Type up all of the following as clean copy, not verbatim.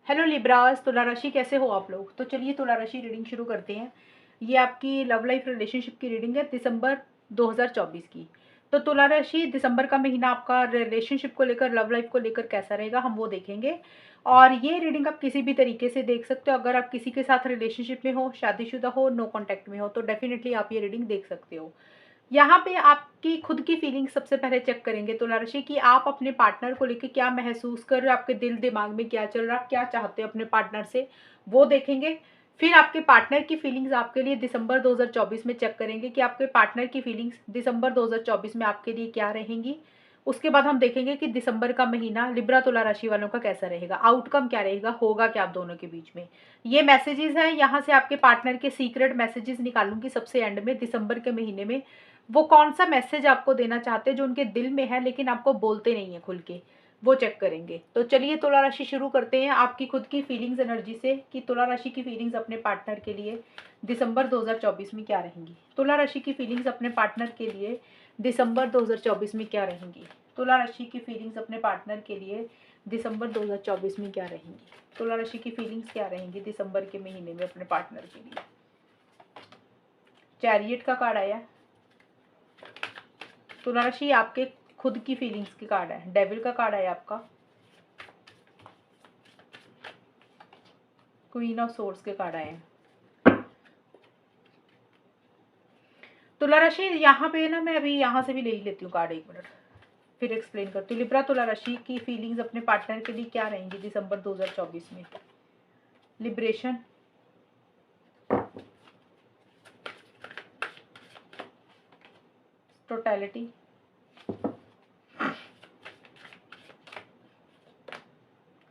Hello Libras, तुला राशि कैसे हो आप लोग। तो चलिए तुला राशि रीडिंग शुरू करते हैं। ये आपकी लव लाइफ रिलेशनशिप की रीडिंग है दिसंबर 2024 की। तो तुला राशि दिसंबर का महीना आपका रिलेशनशिप को लेकर, लव लाइफ को लेकर कैसा रहेगा हम वो देखेंगे। और ये रीडिंग आप किसी भी तरीके से देख सकते हो। अगर आप किसी के साथ रिलेशनशिप में हो, शादीशुदा हो, नो कॉन्टैक्ट में हो, तो डेफिनेटली आप ये रीडिंग देख सकते हो। यहाँ पे आपकी खुद की फीलिंग सबसे पहले चेक करेंगे तुला राशि कि आप अपने पार्टनर को लेके क्या महसूस कर रहे हो, आपके दिल दिमाग में क्या चल रहा है, आप क्या चाहते हो अपने पार्टनर से, वो देखेंगे। फिर आपके पार्टनर की फीलिंग्स आपके लिए दिसंबर 2024 में चेक करेंगे कि आपके पार्टनर की फीलिंग्स दिसंबर 2024 में आपके लिए क्या रहेंगी। उसके बाद हम देखेंगे कि दिसंबर का महीना लिब्रा तुला राशि वालों का कैसा रहेगा, आउटकम क्या रहेगा, होगा क्या आप दोनों के बीच में। ये मैसेजेस हैं, यहाँ से आपके पार्टनर के सीक्रेट मैसेजेस निकालूंगी सबसे एंड में दिसंबर के महीने में। वो कौन सा मैसेज आपको देना चाहते हैं जो उनके दिल में है लेकिन आपको बोलते नहीं है खुल के, वो चेक करेंगे। तो चलिए तुला राशि शुरू करते हैं आपकी खुद की फीलिंग्स एनर्जी से कि तुला राशि की फीलिंग्स अपने पार्टनर के लिए दिसंबर 2024 में क्या रहेंगी। तुला राशि की फीलिंग्स अपने पार्टनर के लिए दिसंबर 2024 में क्या रहेंगी। तुला राशि की फीलिंग्स अपने पार्टनर के लिए दिसंबर 2024 में क्या रहेंगी। तुला राशि की फीलिंग्स क्या रहेंगी दिसंबर के महीने में अपने पार्टनर के लिए। चैरियट का कार्ड आया। तुला राशि आपके खुद की फीलिंग्स की कार्ड है। डेविल का कार्ड है आपका। क्वीन ऑफ सोर्ड्स के कार्ड आए हैं। तुला राशि यहाँ पे ना, मैं अभी यहाँ से भी ले ही लेती हूँ कार्ड, एक मिनट फिर एक्सप्लेन करती हूँ। लिब्रा तुला राशि की फीलिंग्स अपने पार्टनर के लिए क्या रहेंगी दिसंबर 2024 में। Liberation, totality,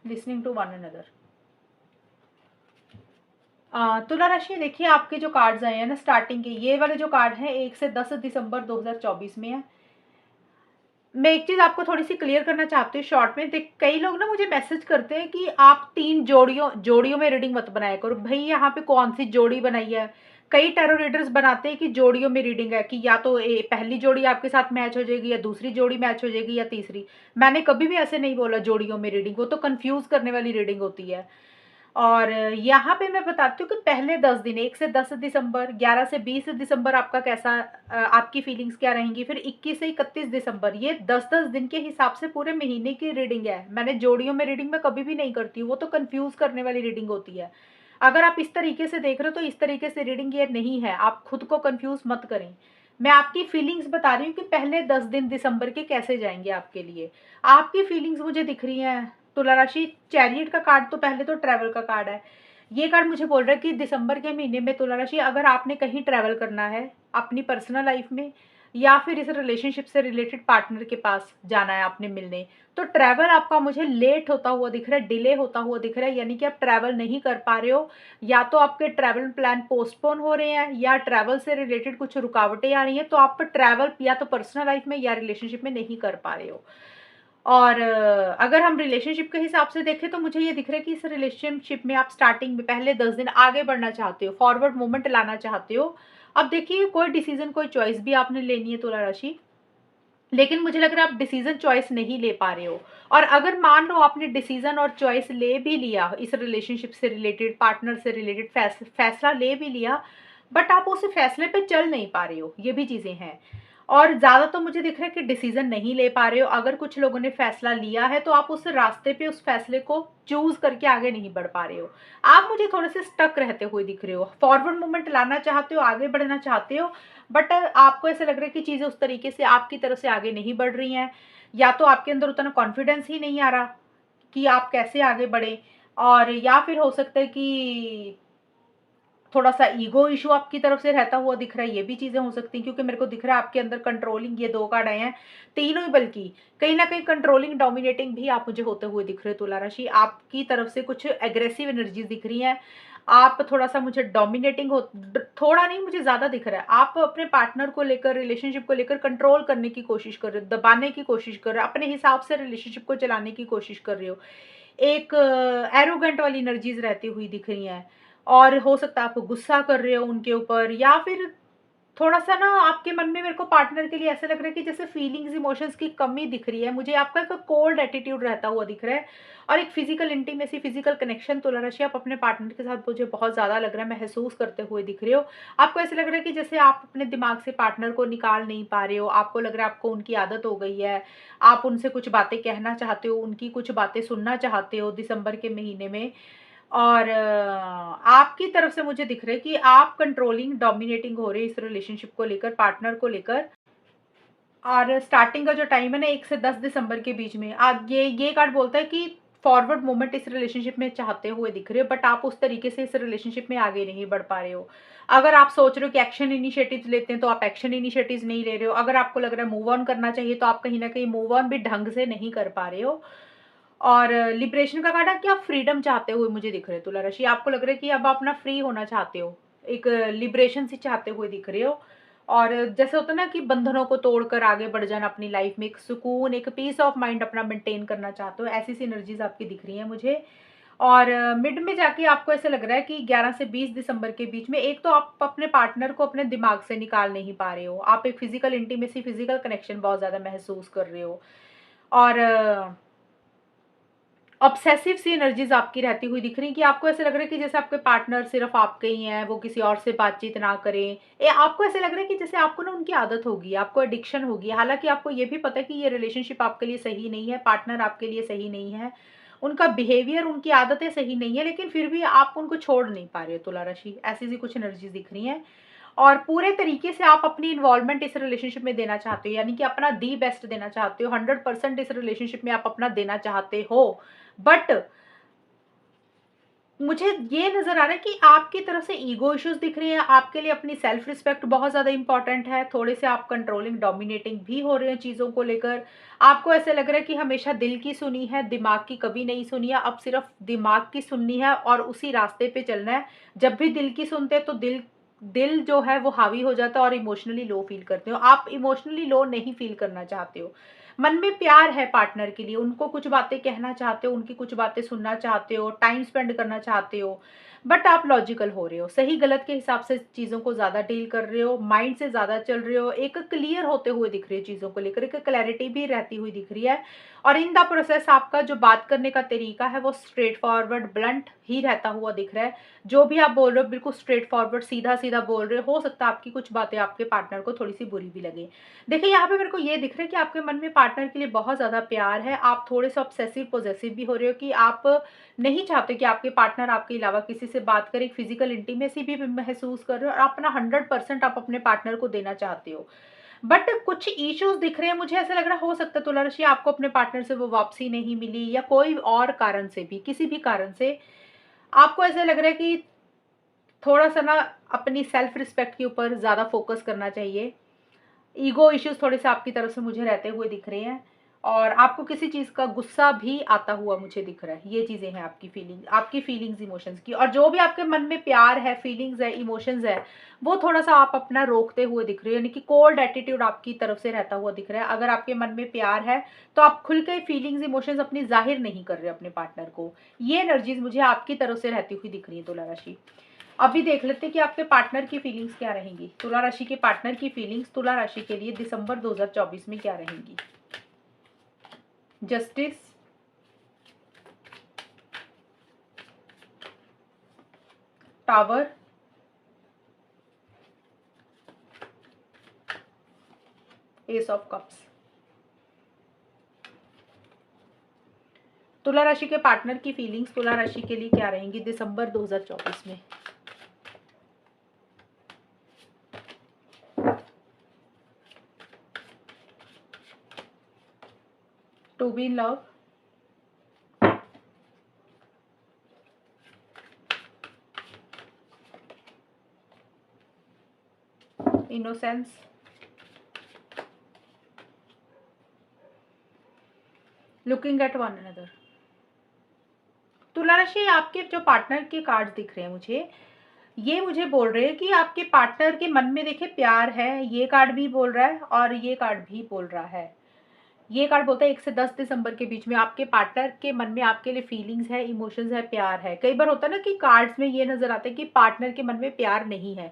listening to one another. तुला राशि देखिए, आपके जो कार्ड्स आए हैं ना स्टार्टिंग के, ये वाले जो कार्ड हैं 1 से 10 दिसंबर 2024 में है। मैं एक चीज आपको थोड़ी सी क्लियर करना चाहती हूँ शॉर्ट में। देख, कई लोग ना मुझे मैसेज करते हैं कि आप 3 जोड़ियों में रीडिंग मत बनाया करो। भाई यहाँ पे कौन सी जोड़ी बनाई है। कई टैरो रीडर्स बनाते हैं कि जोड़ियों में रीडिंग है, कि या तो पहली जोड़ी आपके साथ मैच हो जाएगी, या दूसरी जोड़ी मैच हो जाएगी, या तीसरी। मैंने कभी भी ऐसे नहीं बोला जोड़ियों में रीडिंग, वो तो कंफ्यूज करने वाली रीडिंग होती है। और यहाँ पे मैं बताती हूँ कि पहले 10 दिन, 1 से 10 दिसंबर, 11 से 20 दिसंबर आपका कैसा, आपकी फीलिंग्स क्या रहेंगी। फिर 21 से 31 दिसंबर, ये 10-10 दिन के हिसाब से पूरे महीने की रीडिंग है। मैंने जोड़ियों में रीडिंग में कभी भी नहीं करती हूँ, वो तो कंफ्यूज करने वाली रीडिंग होती है। अगर आप इस तरीके से देख रहे हो तो इस तरीके से रीडिंग ये नहीं है, आप खुद को कंफ्यूज मत करें। मैं आपकी फीलिंग्स बता रही हूँ कि पहले 10 दिन दिसंबर के कैसे जाएंगे आपके लिए। आपकी फीलिंग्स मुझे दिख रही हैं तुला राशि। चैरियट का कार्ड तो पहले तो ट्रैवल का कार्ड है। ये कार्ड मुझे बोल रहा है कि दिसंबर के महीने में तुला राशि, अगर आपने कहीं ट्रैवल करना है अपनी पर्सनल लाइफ में, या फिर इस रिलेशनशिप से रिलेटेड पार्टनर के पास जाना है आपने मिलने, तो ट्रैवल आपका मुझे लेट होता हुआ दिख रहा है, डिले होता हुआ दिख रहा है। यानी कि आप ट्रैवल नहीं कर पा रहे हो, या तो आपके ट्रैवल प्लान पोस्टपोन हो रहे हैं, या ट्रैवल से रिलेटेड कुछ रुकावटें आ रही हैं, तो आप ट्रैवल या तो पर्सनल लाइफ में या रिलेशनशिप में नहीं कर पा रहे हो। और अगर हम रिलेशनशिप के हिसाब से देखें तो मुझे ये दिख रहा है कि इस रिलेशनशिप में आप स्टार्टिंग में पहले 10 दिन आगे बढ़ना चाहते हो, फॉरवर्ड मूवमेंट लाना चाहते हो। अब देखिए, कोई डिसीजन, कोई चॉइस भी आपने लेनी है तुला राशि, लेकिन मुझे लग रहा है आप डिसीजन चॉइस नहीं ले पा रहे हो। और अगर मान लो आपने डिसीजन और चॉइस ले भी लिया, इस रिलेशनशिप से रिलेटेड, पार्टनर से रिलेटेड फैसला ले भी लिया, बट आप उस फैसले पे चल नहीं पा रहे हो, ये भी चीजें हैं। और ज्यादा तो मुझे दिख रहा है कि डिसीजन नहीं ले पा रहे हो। अगर कुछ लोगों ने फैसला लिया है तो आप उस रास्ते पे उस फैसले को चूज करके आगे नहीं बढ़ पा रहे हो। आप मुझे थोड़े से स्टक रहते हुए दिख रहे हो। फॉरवर्ड मूवमेंट लाना चाहते हो, आगे बढ़ना चाहते हो, बट आपको ऐसा लग रहा है कि चीजें उस तरीके से आपकी तरफ से आगे नहीं बढ़ रही हैं, या तो आपके अंदर उतना कॉन्फिडेंस ही नहीं आ रहा कि आप कैसे आगे बढ़े। और या फिर हो सकता है कि थोड़ा सा ईगो इशू आपकी तरफ से रहता हुआ दिख रहा है, ये भी चीजें हो सकती हैं। क्योंकि मेरे को दिख रहा है आपके अंदर कंट्रोलिंग, ये 2 कार्ड आए हैं, तीनों ही बल्कि, कहीं ना कहीं कंट्रोलिंग, डोमिनेटिंग भी आप मुझे होते हुए दिख रहे हो तुला राशि। आपकी तरफ से कुछ एग्रेसिव एनर्जीज दिख रही हैं। आप थोड़ा सा मुझे डोमिनेटिंग हो, थोड़ा नहीं मुझे ज्यादा दिख रहा है। आप अपने पार्टनर को लेकर, रिलेशनशिप को लेकर कंट्रोल करने की कोशिश कर रहे हो, दबाने की कोशिश कर रहे हो, अपने हिसाब से रिलेशनशिप को चलाने की कोशिश कर रहे हो। एक एरोगेंट वाली एनर्जीज रहती हुई दिख रही हैं। और हो सकता है आप गुस्सा कर रहे हो उनके ऊपर, या फिर थोड़ा-सा ना आपके मन में मेरे को पार्टनर के लिए ऐसा लग रहा है कि जैसे फीलिंग्स, इमोशंस की कमी दिख रही है। मुझे आपका एक कोल्ड एटीट्यूड रहता हुआ दिख रहा है और एक फिज़िकल इंटीमेसी, फिज़िकल कनेक्शन तुला राशि आप अपने पार्टनर के साथ मुझे बहुत ज़्यादा लग रहा है महसूस करते हुए दिख रहे हो। आपको ऐसा लग रहा है कि जैसे आप अपने दिमाग से पार्टनर को निकाल नहीं पा रहे हो। आपको लग रहा है आपको उनकी आदत हो गई है। आप उनसे कुछ बातें कहना चाहते हो, उनकी कुछ बातें सुनना चाहते हो दिसंबर के महीने में। और आपकी तरफ से मुझे दिख रहा है कि आप कंट्रोलिंग, डोमिनेटिंग हो रहे हैं इस रिलेशनशिप को लेकर, पार्टनर को लेकर। और स्टार्टिंग का जो टाइम है ना 1 से 10 दिसंबर के बीच में, आप ये कार्ड बोलता है कि फॉरवर्ड मूवमेंट इस रिलेशनशिप में चाहते हुए दिख रहे हो, बट आप उस तरीके से इस रिलेशनशिप में आगे नहीं बढ़ पा रहे हो। अगर आप सोच रहे हो कि एक्शन इनिशिएटिव्स लेते हैं, तो आप एक्शन इनिशिएटिव्स नहीं ले रहे हो। अगर आपको लग रहा है मूव ऑन करना चाहिए, तो आप कहीं न कहीं मूव ऑन भी ढंग से नहीं कर पा रहे हो। और लिबरेशन का कार्ड है कि आप फ्रीडम चाहते हुए मुझे दिख रहे हो तुला राशि। आपको लग रहा है कि अब आप ना फ्री होना चाहते हो, एक लिबरेशन सी चाहते हुए दिख रहे हो। और जैसे होता है ना कि बंधनों को तोड़कर आगे बढ़ जाना अपनी लाइफ में, एक सुकून, एक पीस ऑफ माइंड अपना मेंटेन करना चाहते हो, ऐसी सी एनर्जीज आपकी दिख रही हैं मुझे। और मिड में जाके आपको ऐसा लग रहा है कि 11 से 20 दिसंबर के बीच में एक तो आप अपने पार्टनर को अपने दिमाग से निकाल नहीं पा रहे हो। आप एक फिजिकल इंटीमेसी, फिजिकल कनेक्शन बहुत ज़्यादा महसूस कर रहे हो। और ऑब्सेसिव सी एनर्जीज आपकी रहती हुई दिख रही कि आपको ऐसा लग रहा है कि जैसे आपके पार्टनर सिर्फ आपके ही हैं, वो किसी और से बातचीत ना करें। आपको ऐसा लग रहा है कि जैसे आपको ना उनकी आदत होगी, आपको एडिक्शन होगी। हालांकि आपको ये भी पता है कि ये रिलेशनशिप आपके लिए सही नहीं है, पार्टनर आपके लिए सही नहीं है, उनका बिहेवियर, उनकी आदतें सही नहीं है, लेकिन फिर भी आप उनको छोड़ नहीं पा रहे हो तुला राशि। ऐसी सी कुछ एनर्जीज दिख रही हैं। और पूरे तरीके से आप अपनी इन्वॉल्वमेंट इस रिलेशनशिप में देना चाहते हो, यानी कि अपना दी बेस्ट देना चाहते हो, 100% इस रिलेशनशिप में आप अपना देना चाहते हो। बट मुझे ये नज़र आ रहा है कि आपकी तरफ से ईगो इश्यूज़ दिख रहे हैं, आपके लिए अपनी सेल्फ रिस्पेक्ट बहुत ज़्यादा इम्पोर्टेंट है, थोड़े से आप कंट्रोलिंग, डोमिनेटिंग भी हो रहे हैं चीज़ों को लेकर। आपको ऐसा लग रहा है कि हमेशा दिल की सुनी है, दिमाग की कभी नहीं सुनी है, अब सिर्फ दिमाग की सुननी है और उसी रास्ते पे चलना है। जब भी दिल की सुनते हैं तो दिल दिल जो है वो हावी हो जाता है और इमोशनली लो फील करते हो। आप इमोशनली लो नहीं फील करना चाहते हो। मन में प्यार है पार्टनर के लिए, उनको कुछ बातें कहना चाहते हो, उनकी कुछ बातें सुनना चाहते हो, टाइम स्पेंड करना चाहते हो, बट आप लॉजिकल हो रहे हो, सही गलत के हिसाब से चीज़ों को ज़्यादा डील कर रहे हो, माइंड से ज़्यादा चल रहे हो, एक क्लियर होते हुए दिख रही है चीज़ों को लेकर, एक क्लैरिटी भी रहती हुई दिख रही है। और इन द प्रोसेस आपका जो बात करने का तरीका है वो स्ट्रेट फॉरवर्ड, ब्लंट ही रहता हुआ दिख रहा है। जो भी आप बोल रहे हो बिल्कुल स्ट्रेट फॉरवर्ड, सीधा सीधा बोल रहे हो सकता है आपकी कुछ बातें आपके पार्टनर को थोड़ी सी बुरी भी लगे। देखिए, यहाँ पे मेरे को ये दिख रहा है कि आपके मन में पार्टनर के लिए बहुत ज़्यादा प्यार है। आप थोड़े-से ऑब्सेसिव पोजेसिव भी हो रहे हो कि आप नहीं चाहते कि आपके पार्टनर आपके अलावा किसी से बात करे, फिजिकल इंटीमेसी भी महसूस कर रहे हो और अपना 100% आप अपने पार्टनर को देना चाहते हो। बट कुछ इश्यूज़ दिख रहे हैं, मुझे ऐसा लग रहा है हो सकता है तुला राशि आपको अपने पार्टनर से वो वापसी नहीं मिली या कोई और कारण से भी, किसी भी कारण से आपको ऐसा लग रहा है कि थोड़ा-सा ना अपनी सेल्फ रिस्पेक्ट के ऊपर ज़्यादा फोकस करना चाहिए। ईगो इश्यूज़ थोड़े-से आपकी तरफ से मुझे रहते हुए दिख रहे हैं और आपको किसी चीज़ का गुस्सा भी आता हुआ मुझे दिख रहा है। ये चीज़ें हैं आपकी फीलिंग्स, इमोशंस की। और जो भी आपके मन में प्यार है, फीलिंग्स है, इमोशंस है, वो थोड़ा-सा आप अपना रोकते हुए दिख रहे हो, यानी कि कोल्ड एटीट्यूड आपकी तरफ से रहता हुआ दिख रहा है। अगर आपके मन में प्यार है, तो आप खुल के फीलिंग्स, इमोशंस अपनी ज़ाहिर नहीं कर रहे अपने पार्टनर को। ये एनर्जीज़ मुझे आपकी तरफ से रहती हुई दिख रही है तुला राशि। अभी देख लेते हैं कि आपके पार्टनर की फीलिंग्स क्या रहेंगी। तुला राशि के पार्टनर की फीलिंग्स तुला राशि के लिए दिसंबर 2024 में क्या रहेंगी। Justice, tower, S of cups. तुला राशि के पार्टनर की फीलिंग्स तुला राशि के लिए क्या रहेंगी दिसंबर 2024 में। To be in love, innocence, looking at one another. तुला राशि आपके जो पार्टनर के कार्ड्स दिख रहे हैं मुझे, ये मुझे बोल रहे हैं कि आपके पार्टनर के मन में देखिए प्यार है, ये कार्ड भी बोल रहा है और ये कार्ड भी बोल रहा है। ये कार्ड बोलता है 1 से 10 दिसंबर के बीच में आपके पार्टनर के मन में आपके लिए फीलिंग्स है, इमोशंस है, प्यार है। कई बार होता है ना कि कार्ड्स में ये नजर आता है कि पार्टनर के मन में प्यार नहीं है,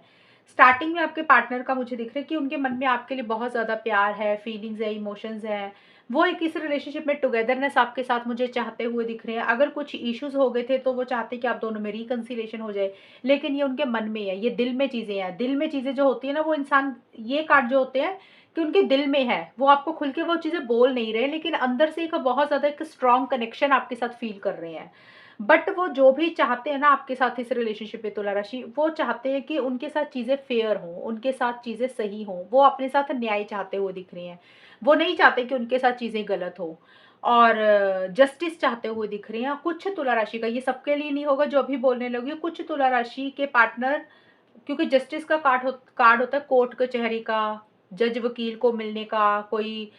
स्टार्टिंग में आपके पार्टनर का मुझे दिख रहा है कि उनके मन में आपके लिए बहुत ज़्यादा प्यार है, फीलिंग्स है, इमोशंस हैं। वो एक इस रिलेशनशिप में टुगेदरनेस आपके साथ मुझे चाहते हुए दिख रहे हैं। अगर कुछ इश्यूज़ हो गए थे तो वो चाहते हैं कि आप दोनों में रिकंसिलिएशन हो जाए, लेकिन ये उनके मन में है, ये दिल में चीज़ें हैं। दिल में चीज़ें जो होती है ना, वो इंसान, ये कार्ड जो होते हैं कि उनके दिल में है, वो आपको खुल के वो चीज़ें बोल नहीं रहे, लेकिन अंदर से एक बहुत ज़्यादा एक स्ट्रॉन्ग कनेक्शन आपके साथ फ़ील कर रहे हैं। बट वो जो भी चाहते हैं ना आपके साथ इस रिलेशनशिप में तुला राशि, वो चाहते हैं कि उनके साथ चीज़ें फेयर हों, उनके साथ चीज़ें सही हों। वो अपने साथ न्याय चाहते हुए दिख रहे हैं। वो नहीं चाहते कि उनके साथ चीज़ें गलत हो, और जस्टिस चाहते हुए दिख रहे हैं। कुछ तुला राशि का, ये सबके लिए नहीं होगा जो अभी बोलने लगी हूँ, कुछ तुला राशि के पार्टनर, क्योंकि जस्टिस का कार्ड होता है कोर्ट कचहरी का, जज वकील को मिलने का, कोई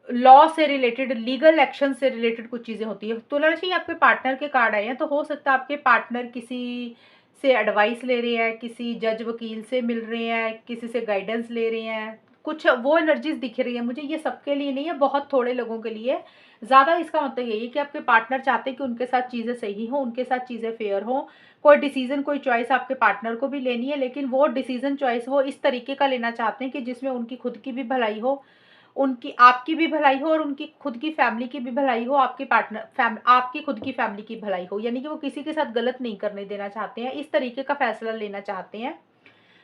लॉ से रिलेटेड, लीगल एक्शन से रिलेटेड कुछ चीज़ें होती है। तुला राशि आपके पार्टनर के कार्ड आए हैं, तो हो सकता है आपके पार्टनर किसी से एडवाइस ले रहे हैं, किसी जज वकील से मिल रहे हैं, किसी से गाइडेंस ले रहे हैं। कुछ वो एनर्जीज दिख रही है मुझे, ये सबके लिए नहीं है, बहुत थोड़े लोगों के लिए। ज़्यादा इसका मतलब यही है कि आपके पार्टनर चाहते हैं कि उनके साथ चीज़ें सही हों, उनके साथ चीज़ें फेयर हों। कोई डिसीजन, कोई चॉइस आपके पार्टनर को भी लेनी है, लेकिन वो डिसीजन चॉइस वो इस तरीके का लेना चाहते हैं कि जिसमें उनकी खुद की भी भलाई हो, उनकी, आपकी भी भलाई हो, और उनकी खुद की फैमिली की भी भलाई हो, आपके आपकी खुद की फैमिली की भलाई हो। यानी कि वो किसी के साथ गलत नहीं करने देना चाहते हैं, इस तरीके का फैसला लेना चाहते हैं।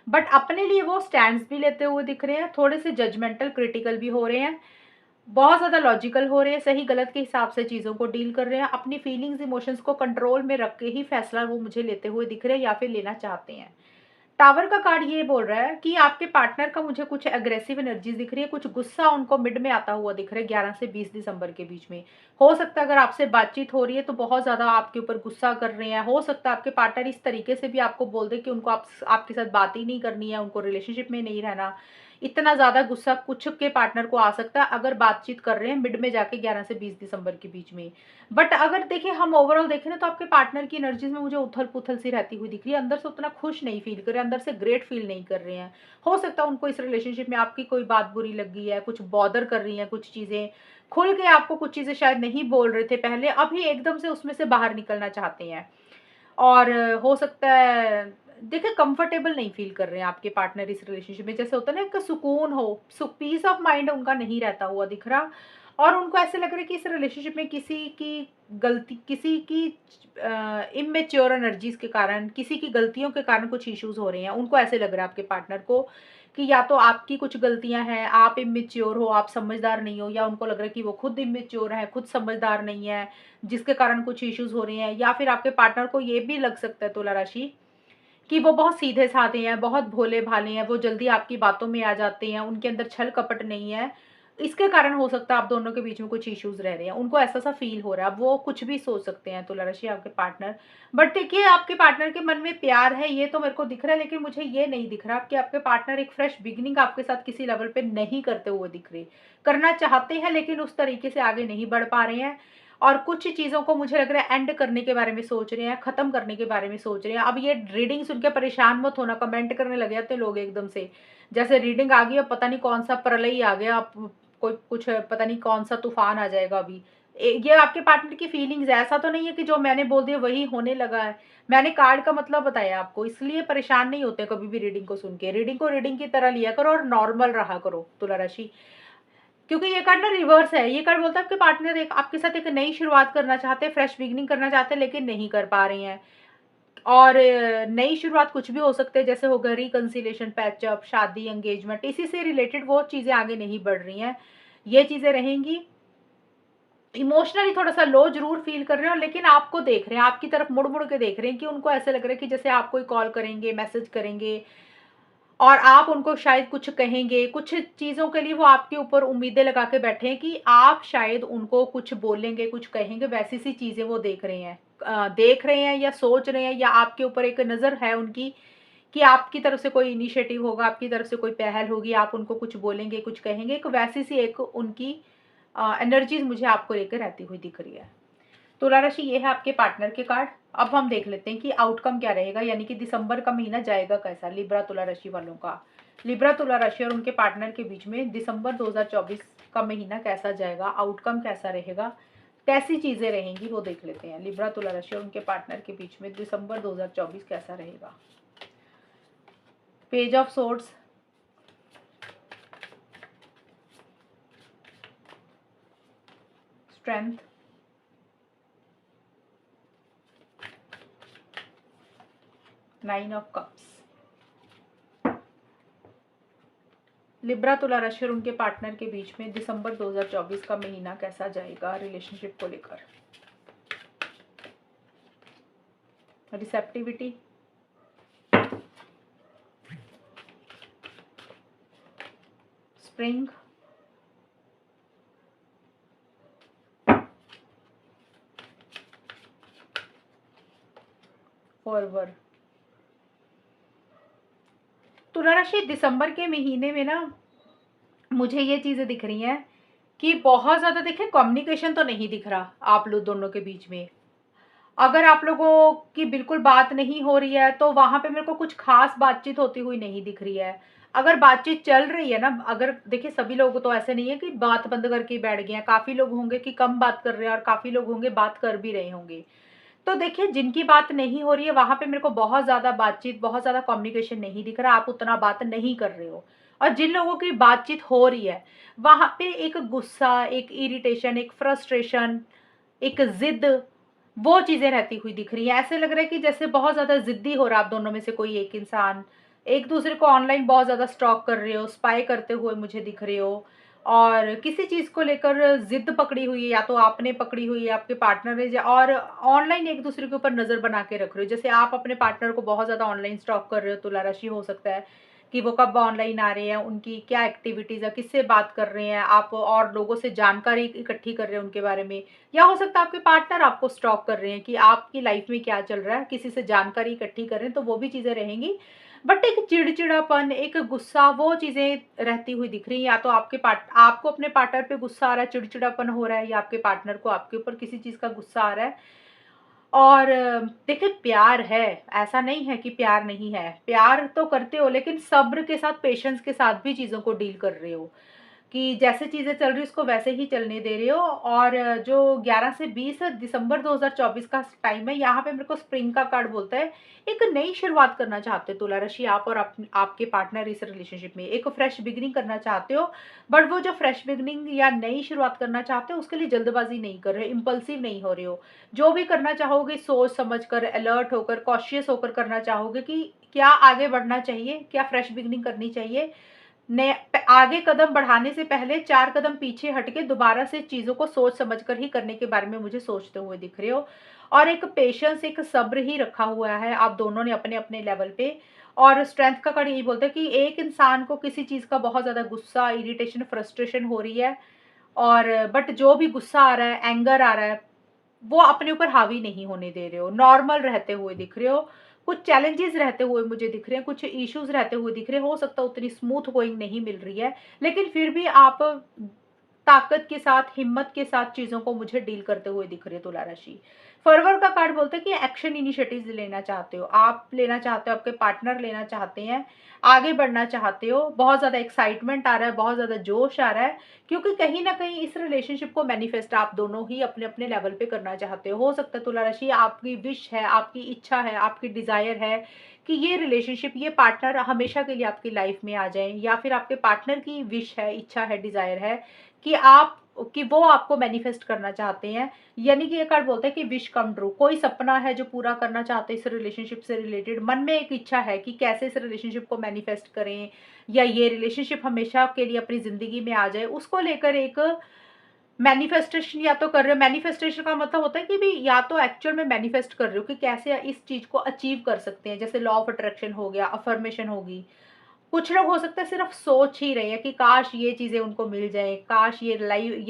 बट अपने लिए वो स्टैंड्स भी लेते हुए दिख रहे हैं, थोड़े से जजमेंटल, क्रिटिकल भी हो रहे हैं, बहुत ज़्यादा लॉजिकल हो रहे हैं, सही गलत के हिसाब से चीज़ों को डील कर रहे हैं। अपनी फीलिंग्स, इमोशंस को कंट्रोल में रख के ही फैसला वो मुझे लेते हुए दिख रहे हैं, या फिर लेना चाहते हैं। टावर का कार्ड ये बोल रहा है कि आपके पार्टनर का मुझे कुछ एग्रेसिव एनर्जीज दिख रही है, कुछ गुस्सा उनको मिड में आता हुआ दिख रहा है 11 से 20 दिसंबर के बीच में। हो सकता है अगर आपसे बातचीत हो रही है तो बहुत ज़्यादा आपके ऊपर गुस्सा कर रहे हैं। हो सकता है आपके पार्टनर इस तरीके से भी आपको बोल दे कि उनको आपके साथ बात ही नहीं करनी है, उनको रिलेशनशिप में नहीं रहना। इतना ज़्यादा गुस्सा कुछ के पार्टनर को आ सकता है अगर बातचीत कर रहे हैं मिड में जाके 11 से 20 दिसंबर के बीच में। बट अगर देखिए, हम ओवरऑल देखें ना, तो आपके पार्टनर की एनर्जीज में मुझे उथल-पुथल सी रहती हुई दिख रही है। अंदर से उतना खुश नहीं फील कर रहे हैं, अंदर से ग्रेट फील नहीं कर रहे हैं। हो सकता है उनको इस रिलेशनशिप में आपकी कोई बात बुरी लग गई है, कुछ बॉदर कर रही हैं कुछ चीज़ें, खुल के आपको कुछ चीज़ें शायद नहीं बोल रहे थे पहले, अभी एकदम से उसमें से बाहर निकलना चाहते हैं। और हो सकता है, देखिए, कंफर्टेबल नहीं फील कर रहे हैं आपके पार्टनर इस रिलेशनशिप में। जैसे होता है ना, एक सुकून हो, पीस ऑफ माइंड उनका नहीं रहता हुआ दिख रहा, और उनको ऐसे लग रहा है कि इस रिलेशनशिप में किसी की गलती, किसी की इमेच्योर एनर्जीज के कारण, किसी की गलतियों के कारण कुछ इश्यूज हो रहे हैं। उनको ऐसे लग रहा है आपके पार्टनर को कि या तो आपकी कुछ गलतियां हैं, आप इमेच्योर हो, आप समझदार नहीं हो, या उनको लग रहा है कि वो खुद इमेच्योर है, खुद समझदार नहीं है, जिसके कारण कुछ इश्यूज हो रहे हैं। या फिर आपके पार्टनर को ये भी लग सकता है तुला राशि कि वो बहुत सीधे-साधे हैं, बहुत भोले-भाले हैं, वो जल्दी आपकी बातों में आ जाते हैं, उनके अंदर छल-कपट नहीं है। इसके कारण हो सकता है आप दोनों के बीच में कुछ इश्यूज़ रह रहे हैं, उनको ऐसा-सा फ़ील हो रहा है। अब वो कुछ भी सोच सकते हैं तुला राशि आपके पार्टनर। बट देखिए, आपके पार्टनर के मन में प्यार है, ये तो मेरे को दिख रहा है, लेकिन मुझे ये नहीं दिख रहा कि आपके पार्टनर एक फ्रेश बिगिनिंग आपके साथ किसी लेवल पे नहीं करते हुए दिख रहे। करना चाहते हैं, लेकिन उस तरीके से आगे नहीं बढ़ पा रहे हैं। और कुछ चीज़ों को मुझे लग रहा है एंड करने के बारे में सोच रहे हैं, ख़त्म करने के बारे में सोच रहे हैं। अब ये रीडिंग सुन के परेशान मत होना, कमेंट करने लग जाते हैं लोग एकदम से। जैसे रीडिंग आ गई और पता नहीं कौन-सा प्रलय ही आ गया, अब कोई कुछ पता नहीं कौन-सा तूफ़ान आ जाएगा अभी। ये आपके पार्टनर की फीलिंग्स है, ऐसा तो नहीं है कि जो मैंने बोल दिया वही होने लगा है। मैंने कार्ड का मतलब बताया आपको, इसलिए परेशान नहीं होते कभी भी रीडिंग को सुन के। रीडिंग को रीडिंग की तरह लिया करो और नॉर्मल रहा करो तुला राशि। क्योंकि ये कार्ड ना रिवर्स है, ये कार्ड बोलता है आपके पार्टनर एक आपके साथ एक नई शुरुआत करना चाहते हैं, फ्रेश बिगिनिंग करना चाहते हैं, लेकिन नहीं कर पा रहे हैं। और नई शुरुआत कुछ भी हो सकते हैं, जैसे हो गया रिकंसिलिएशन, पैचअप, शादी, एंगेजमेंट, इसी से रिलेटेड वो चीज़ें आगे नहीं बढ़ रही हैं। ये चीज़ें रहेंगी। इमोशनली थोड़ा-सा लो ज़रूर फ़ील कर रहे हो, लेकिन आपको देख रहे हैं, आपकी तरफ मुड़-मुड़ के देख रहे हैं कि उनको ऐसा लग रहा है कि जैसे आप कोई कॉल करेंगे, मैसेज करेंगे, और आप उनको शायद कुछ कहेंगे, कुछ चीज़ों के लिए वो आपके ऊपर उम्मीदें लगा के बैठे हैं कि आप शायद उनको कुछ बोलेंगे, कुछ कहेंगे, वैसी सी चीज़ें वो देख रहे हैं या सोच रहे हैं, या आपके ऊपर एक नज़र है उनकी कि आपकी तरफ से कोई इनिशिएटिव होगा, आपकी तरफ से कोई पहल होगी, आप उनको कुछ बोलेंगे, कुछ कहेंगे, एक वैसी सी एक उनकी एनर्जीज़ मुझे आपको लेकर रहती हुई दिख रही है। तुला राशि, ये है आपके पार्टनर के कार्ड। अब हम देख लेते हैं कि आउटकम क्या रहेगा, यानी कि दिसंबर का महीना जाएगा कैसा लिब्रा तुला राशि वालों का। लिब्रा तुला राशि और उनके पार्टनर के बीच में दिसंबर 2024 का महीना कैसा जाएगा, आउटकम कैसा रहेगा, कैसी चीजें रहेंगी, वो देख लेते हैं। लिब्रा तुला राशि और उनके पार्टनर के बीच में दिसंबर 2024 कैसा रहेगा। Page of swords, strength, nine of cups. Libra, तुला राशि और उनके पार्टनर के बीच में दिसंबर 2024 का महीना कैसा जाएगा रिलेशनशिप को लेकर। Receptivity, spring, forward. तुला राशि दिसंबर के महीने में ना मुझे ये चीजें दिख रही हैं कि बहुत ज्यादा देखिए कम्युनिकेशन तो नहीं दिख रहा आप लोग दोनों के बीच में। अगर आप लोगों की बिल्कुल बात नहीं हो रही है तो वहां पे मेरे को कुछ खास बातचीत होती हुई नहीं दिख रही है। अगर बातचीत चल रही है ना, अगर देखिए सभी लोग तो ऐसे नहीं है कि बात बंद करके ही बैठ गए हैं, काफी लोग होंगे कि कम बात कर रहे हैं और काफी लोग होंगे बात कर भी रहे होंगे। तो देखिए जिनकी बात नहीं हो रही है वहां पे मेरे को बहुत ज्यादा बातचीत, बहुत ज्यादा कम्युनिकेशन नहीं दिख रहा, आप उतना बात नहीं कर रहे हो। और जिन लोगों की बातचीत हो रही है वहां पे एक गुस्सा, एक इरिटेशन, एक फ्रस्ट्रेशन, एक जिद, वो चीजें रहती हुई दिख रही है। ऐसे लग रहा है कि जैसे बहुत ज्यादा जिद्दी हो रहा है आप दोनों में से कोई एक इंसान, एक दूसरे को ऑनलाइन बहुत ज्यादा स्टॉक कर रहे हो, स्पाई करते हुए मुझे दिख रहे हो। और किसी चीज को लेकर जिद पकड़ी हुई है, या तो आपने पकड़ी हुई है, आपके पार्टनर ने, और ऑनलाइन एक दूसरे के ऊपर नजर बना के रख रहे हो। जैसे आप अपने पार्टनर को बहुत ज्यादा ऑनलाइन स्टॉक कर रहे हो, तुला राशि, हो सकता है कि वो कब ऑनलाइन आ रहे हैं, उनकी क्या एक्टिविटीज है, किससे बात कर रहे हैं आप, और लोगों से जानकारी इकट्ठी कर रहे हैं उनके बारे में। या हो सकता है आपके पार्टनर आपको स्टॉक कर रहे हैं कि आपकी लाइफ में क्या चल रहा है, किसी से जानकारी इकट्ठी कर रहे हैं, तो वो भी चीजें रहेंगी। बट एक चिड़चिड़ापन, एक गुस्सा, वो चीजें रहती हुई दिख रही है। या तो आपको अपने पार्टनर पे गुस्सा आ रहा है, चिड़चिड़ापन हो रहा है, या आपके पार्टनर को आपके ऊपर किसी चीज का गुस्सा आ रहा है। और देखिए प्यार है, ऐसा नहीं है कि प्यार नहीं है, प्यार तो करते हो, लेकिन सब्र के साथ, पेशेंस के साथ भी चीजों को डील कर रहे हो कि जैसे चीजें चल रही है उसको वैसे ही चलने दे रहे हो। और जो 11 से 20 दिसंबर 2024 का टाइम है, यहाँ पे मेरे को स्प्रिंग का कार्ड बोलता है एक नई शुरुआत करना चाहते हो तुला राशि, आप और आपके पार्टनर इस रिलेशनशिप में एक फ्रेश बिगिनिंग करना चाहते हो। बट वो जो फ्रेश बिगिनिंग या नई शुरुआत करना चाहते हो उसके लिए जल्दबाजी नहीं कर रहे, इम्पल्सिव नहीं हो रहे हो। जो भी करना चाहोगे सोच समझ कर, अलर्ट होकर, कॉशियस होकर करना चाहोगे कि क्या आगे बढ़ना चाहिए, क्या फ्रेश बिगिनिंग करनी चाहिए। ने आगे कदम बढ़ाने से पहले 4 कदम पीछे हटके दोबारा से चीजों को सोच समझ कर ही करने के बारे में मुझे सोचते हुए दिख रहे हो। और एक पेशेंस, एक सब्र ही रखा हुआ है आप दोनों ने अपने अपने लेवल पे। और स्ट्रेंथ का कार्ड यही बोलता है कि एक इंसान को किसी चीज का बहुत ज्यादा गुस्सा, इरिटेशन, फ्रस्ट्रेशन हो रही है, और बट जो भी गुस्सा आ रहा है, एंगर आ रहा है, वो अपने ऊपर हावी नहीं होने दे रहे हो, नॉर्मल रहते हुए दिख रहे हो। कुछ चैलेंजेस रहते हुए मुझे दिख रहे हैं, कुछ इश्यूज रहते हुए दिख रहे हैं, हो सकता है उतनी स्मूथ गोइंग नहीं मिल रही है, लेकिन फिर भी आप ताकत के साथ, हिम्मत के साथ चीजों को मुझे डील करते हुए दिख रहे हो तुला राशि। फॉरवर्ड का कार्ड बोलता है कि एक्शन इनिशिएटिव्स लेना चाहते हो, आप लेना चाहते हो, आपके पार्टनर लेना चाहते हैं, आगे बढ़ना चाहते हो, बहुत ज्यादा एक्साइटमेंट आ रहा है, बहुत ज्यादा जोश आ रहा है, क्योंकि कहीं ना कहीं इस रिलेशनशिप को मैनिफेस्ट आप दोनों ही अपने अपने लेवल पे करना चाहते हो सकता है तुला राशि, आपकी विश है, आपकी इच्छा है, आपकी डिजायर है कि ये रिलेशनशिप, ये पार्टनर हमेशा के लिए आपकी लाइफ में आ जाए। या फिर आपके पार्टनर की विश है, इच्छा है, डिजायर है कि वो आपको मैनिफेस्ट करना चाहते हैं। यानी कि ये कार्ड बोलता है कि विश कम ट्रू, कोई सपना है जो पूरा करना चाहते हैं इस रिलेशनशिप से रिलेटेड, मन में एक इच्छा है कि कैसे इस रिलेशनशिप को मैनिफेस्ट करें, या ये रिलेशनशिप हमेशा के लिए अपनी जिंदगी में आ जाए, उसको लेकर एक मैनिफेस्टेशन या तो कर रहे हो। मैनिफेस्टेशन का मतलब होता है कि भी या तो एक्चुअल में मैनिफेस्ट कर रहे हो कि कैसे इस चीज को अचीव कर सकते हैं, जैसे लॉ ऑफ अट्रैक्शन हो गया, अफर्मेशन होगी। कुछ लोग हो सकता है सिर्फ सोच ही रहे हैं कि काश ये चीजें उनको मिल जाए, काश ये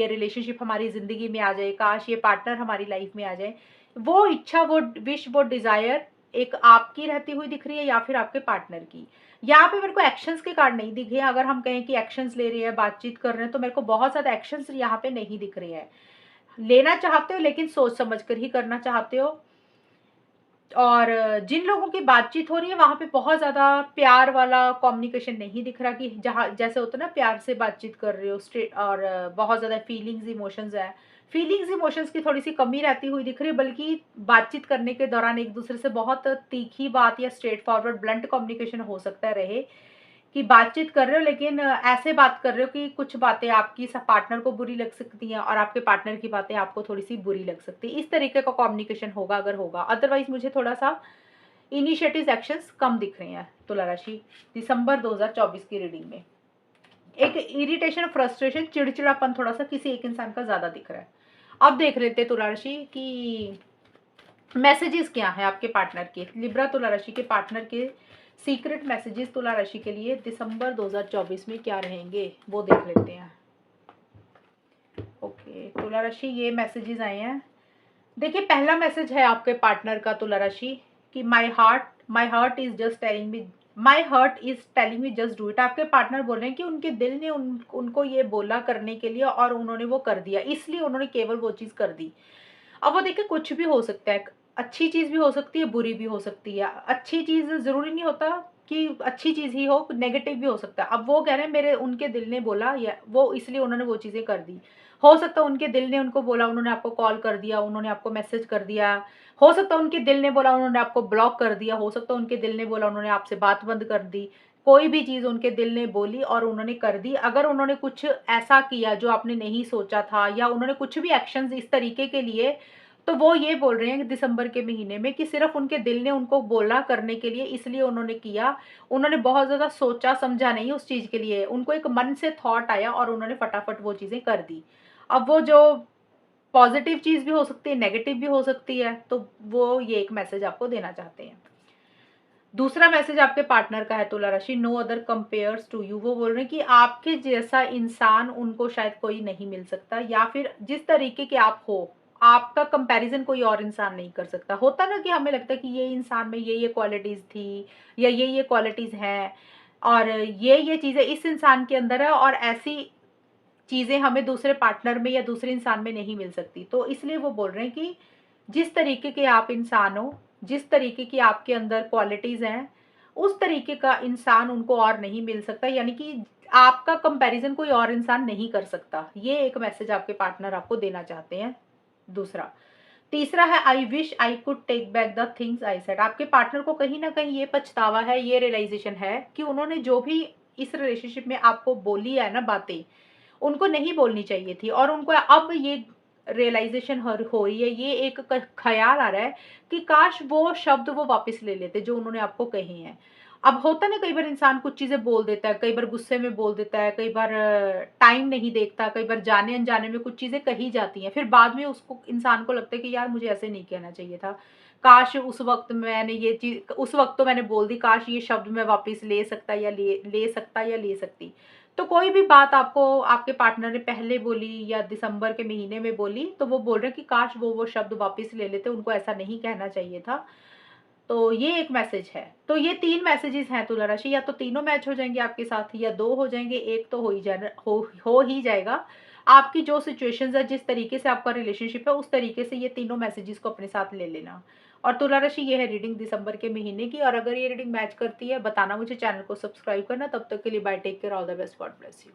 रिलेशनशिप हमारी जिंदगी में आ जाए, काश ये पार्टनर हमारी लाइफ में आ जाए। वो इच्छा, वो विश, वो डिजायर एक आपकी रहती हुई दिख रही है या फिर आपके पार्टनर की। यहाँ पे मेरे को एक्शंस के कार्ड नहीं दिखे हैं। अगर हम कहें कि एक्शंस ले रहे हैं, बातचीत कर रहे हैं, तो मेरे को बहुत ज्यादा एक्शंस यहाँ पे नहीं दिख रहे हैं। लेना चाहते हो लेकिन सोच समझ कर ही करना चाहते हो। और जिन लोगों की बातचीत हो रही है वहां पे बहुत ज्यादा प्यार वाला कम्युनिकेशन नहीं दिख रहा कि जहाँ जैसे होता है ना प्यार से बातचीत कर रहे हो स्ट्रेट, और बहुत ज्यादा फीलिंग्स, इमोशंस है, फीलिंग्स इमोशंस की थोड़ी सी कमी रहती हुई दिख रही है, बल्कि बातचीत करने के दौरान एक दूसरे से बहुत तीखी बात या स्ट्रेट फॉरवर्ड ब्लंट कम्युनिकेशन हो सकता है रहे, कि बातचीत कर रहे हो लेकिन ऐसे बात कर रहे हो कि कुछ बातें आपकी पार्टनर को बुरी लग सकती हैं और आपके पार्टनर की बातें आपको थोड़ी सी बुरी लग सकती है। इस तरीके का कम्युनिकेशन होगा अगर होगा। अदरवाइज मुझे थोड़ा सा इनिशिएटिव एक्शंस कम दिख रहे हैं तुला राशि दिसंबर 2024 की रीडिंग में। एक इरिटेशन, फ्रस्ट्रेशन, चिड़चिड़ापन थोड़ा सा किसी एक इंसान का ज्यादा दिख रहा है। अब देख लेते हैं तुला राशि की मैसेजेस क्या है आपके पार्टनर के। लिब्रा तुला राशि के पार्टनर के सीक्रेट मैसेजेस तुला राशि के लिए दिसंबर 2024 में क्या रहेंगे वो देख लेते हैं। ओके तुला राशि, ये मैसेजेस आए हैं। देखिए, पहला मैसेज है आपके पार्टनर का तुला राशि कि my heart is just telling me, my heart is telling me just do it. आपके पार्टनर बोल रहे हैं कि उनके दिल ने उनको ये बोला करने के लिए और उन्होंने वो कर दिया, इसलिए उन्होंने केवल वो चीज़ कर दी। अब वो देखिए, कुछ भी हो सकता है, अच्छी चीज़ भी हो सकती है, बुरी भी हो सकती है। अच्छी चीज़ ज़रूरी नहीं होता कि अच्छी चीज़ ही हो, नेगेटिव भी हो सकता है। अब वो कह रहे हैं मेरे उनके दिल ने बोला, या वो इसलिए उन्होंने वो चीज़ें कर दी। हो सकता है उनके दिल ने उनको बोला, उन्होंने आपको कॉल कर दिया, उन्होंने आपको मैसेज कर दिया। हो सकता है उनके दिल ने बोला, उन्होंने आपको ब्लॉक कर दिया। हो सकता है उनके दिल ने बोला, उन्होंने आपसे बात बंद कर दी। कोई भी चीज़ उनके दिल ने बोली और उन्होंने कर दी। अगर उन्होंने कुछ ऐसा किया जो आपने नहीं सोचा था, या उन्होंने कुछ भी एक्शंस इस तरीके के लिए, तो वो ये बोल रहे हैं कि दिसंबर के महीने में कि सिर्फ उनके दिल ने उनको बोला करने के लिए, इसलिए उन्होंने किया। उन्होंने बहुत ज़्यादा सोचा समझा नहीं उस चीज़ के लिए, उनको एक मन से थॉट आया और उन्होंने फटाफट वो चीज़ें कर दी। अब वो जो पॉजिटिव चीज़ भी हो सकती है, नेगेटिव भी हो सकती है, तो वो ये एक मैसेज आपको देना चाहते हैं। दूसरा मैसेज आपके पार्टनर का है तुला राशि, no other compares to you. वो बोल रहे हैं कि आपके जैसा इंसान उनको शायद कोई नहीं मिल सकता, या फिर जिस तरीके के आप हो, आपका कंपैरिजन कोई और इंसान नहीं कर सकता। होता ना कि हमें लगता है कि ये इंसान में ये क्वालिटीज थी, या ये क्वालिटीज हैं, और ये चीजें इस इंसान के अंदर है, और ऐसी चीजें हमें दूसरे पार्टनर में या दूसरे इंसान में नहीं मिल सकती। तो इसलिए वो बोल रहे हैं कि जिस तरीके के आप इंसान हो, जिस तरीके की आपके अंदर क्वालिटीज हैं, उस तरीके का इंसान उनको और नहीं मिल सकता, यानी कि आपका कंपैरिजन कोई और इंसान नहीं कर सकता। ये एक मैसेज आपके पार्टनर आपको देना चाहते हैं। दूसरा, तीसरा है I wish I could take back the things I said. आपके पार्टनर को कहीं ना कहीं ये पछतावा है, ये रियलाइजेशन है कि उन्होंने जो भी इस रिलेशनशिप में आपको बोली है ना बातें, उनको नहीं बोलनी चाहिए थी, और उनको अब ये रियलाइजेशन हो रही है, ये एक ख्याल आ रहा है कि काश वो शब्द वो वापस ले लेते जो उन्होंने आपको कहे हैं। अब होता ना, कई बार इंसान कुछ चीजें बोल देता है, कई बार गुस्से में बोल देता है, कई बार टाइम नहीं देखता, कई बार जाने अनजाने में कुछ चीजें कही जाती हैं, फिर बाद में उसको इंसान को लगता है कि यार मुझे ऐसे नहीं कहना चाहिए था, काश उस वक्त मैंने ये चीज, उस वक्त तो मैंने बोल दी, काश ये शब्द मैं वापस ले सकता या ले सकता या ले सकती। तो कोई भी बात आपको आपके पार्टनर ने पहले बोली या दिसंबर के महीने में बोली, तो वो बोल रहे हैं कि काश वो शब्द वापस ले लेते, उनको ऐसा नहीं कहना चाहिए था। तो ये एक मैसेज है। तो ये 3 मैसेजेस हैं तुला राशि, या तो तीनों मैच हो जाएंगे आपके साथ, या 2 हो जाएंगे, एक तो हो ही जाएगा। आपकी जो सिचुएशंस है, जिस तरीके से आपका रिलेशनशिप है, उस तरीके से ये तीनों मैसेजेस को अपने साथ ले लेना। और तुला राशि, ये है रीडिंग दिसंबर के महीने की, और अगर ये रीडिंग मैच करती है बताना मुझे, चैनल को सब्सक्राइब करना। तब तक के लिए bye, take care, all the best, God bless you.